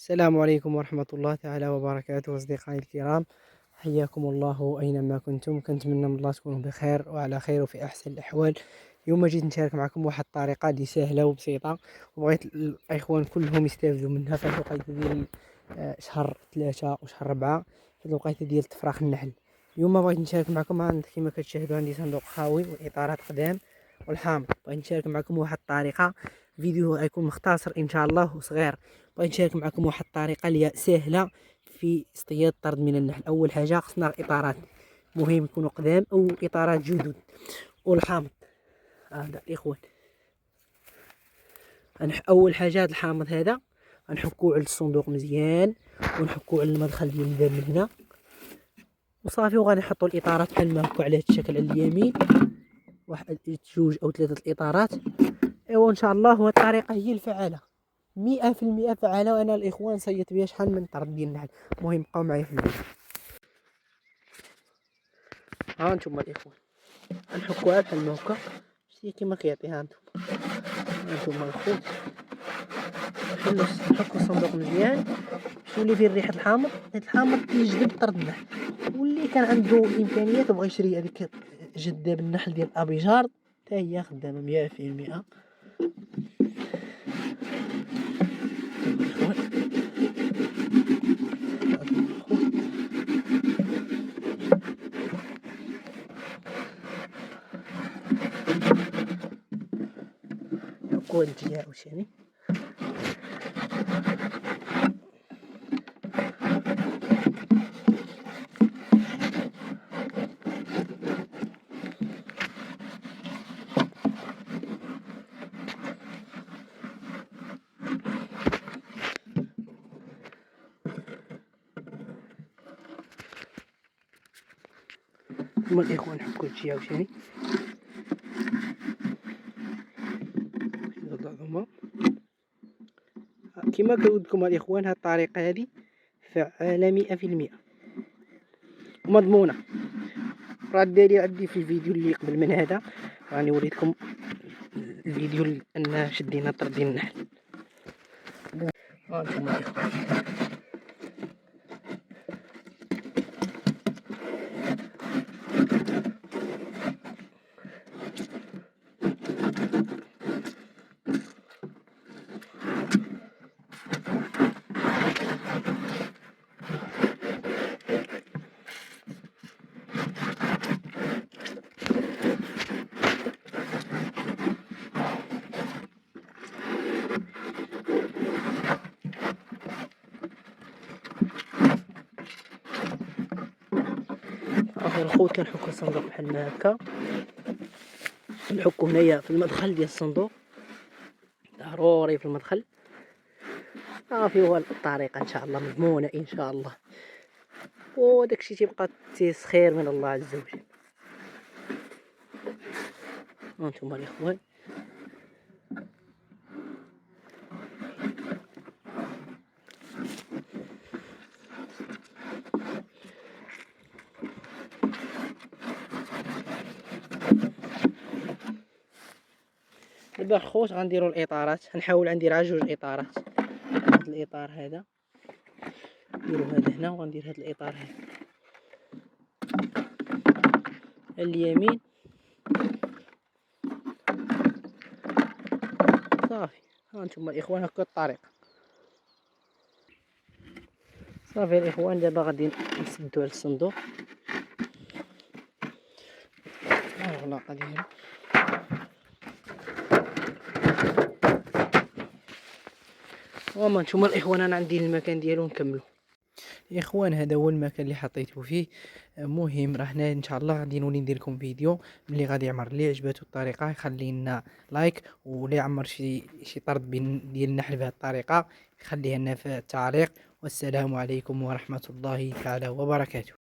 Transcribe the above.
السلام عليكم ورحمة الله تعالى وبركاته أصدقائي الكرام. حياكم الله أينما كنتم، كنتمنى من الله تكونوا بخير وعلى خير وفي أحسن الأحوال. اليوم جيت نشارك معكم واحد الطريقة اللي سهلة وبسيطة، وبغيت الإخوان كلهم يستافدوا منها في هاد الوقيته ديال شهر 3 وشهر 4، في الوقيته ديال تفراخ النحل. اليوم بغيت نشارك معكم كما كتشاهدوا عندي صندوق خاوي والإطارات قدام والحامض. بغيت نشارك معكم واحد الطريقة، فيديو غيكون مختصر إن شاء الله وصغير. بغيت نشارك معكم واحد الطريقه اللي سهله في اصطياد الطرد من النحل. اول حاجه خصنا الاطارات، مهم يكونوا قدام او اطارات جدد، والحامض هذا الاخوان. اول حاجه هذا الحامض هذا غنحكوه على الصندوق مزيان، ونحكوه على المدخل ديال الباب من هنا وصافي. وغنحطوا الاطارات بحال ما هكا على هذا الشكل على اليمين، واحد جوج او ثلاثه الاطارات. ايوا ان شاء الله. هو الطريقه هي الفعاله 100% فعالة، وأنا الإخوان صيدت بها شحال من طرد ديال النحل. المهم بقاو معايا في الفيديو. ها انتم الإخوان غنحكوها بحال ما هكا، شتي كيما كيعطيها انتم الخوت. نحكو الصندوق مزيان باش يولي فيه ريحة الحامض. هاد الحامض كيجذب طرد النحل، واللي كان عنده إمكانيات وبغى يشري هذيك جذاب النحل ديال أبيجار حتى هي خدامة 100%. نحكو هاد الجهة عاوتاني. ثم الإخوان نحكو هادشي عاوتاني. كما قلت لكم الإخوان، هاد الطريقة هادي فعالة 100% ومضمونة. راه الدليل عندي في الفيديو اللي قبل من هذا، راني وريتكم الفيديو أن شدينا طرد ديال النحل. ها انتم الإخوان صافي الخوت. كنحكو الصندوق بحال ما هكا، نحكو هنايا في المدخل ديال الصندوق، ضروري في المدخل. صافي هو الطريقة ان شاء الله مضمونة ان شاء الله، وداكشي تيبقى تسخير من الله عز وجل. هانتوما الاخوان دابا الخوت غنديروا الاطارات. غنحاول ندير على جوج اطارات. هاد الاطار هذا نديرو هذا هنا، وغندير هاد الاطار هذا اليمين. صافي هانتوما الاخوان هكا الطريقه. صافي الاخوان دابا غادي نسدو على الصندوق الغلاقه ديالو. وما نتوما الاخوان انا عندي المكان ديالو نكملو. اخوان هذا هو المكان اللي حطيته فيه. مهم راه هنا ان شاء الله غادي نولي ندير لكم فيديو ملي غادي يعمر. اللي عجباتو الطريقه يخلي لنا لايك، واللي عمر شي طرد ديال النحل بهذه الطريقه يخليه لنا في التعليق. والسلام عليكم ورحمه الله تعالى وبركاته.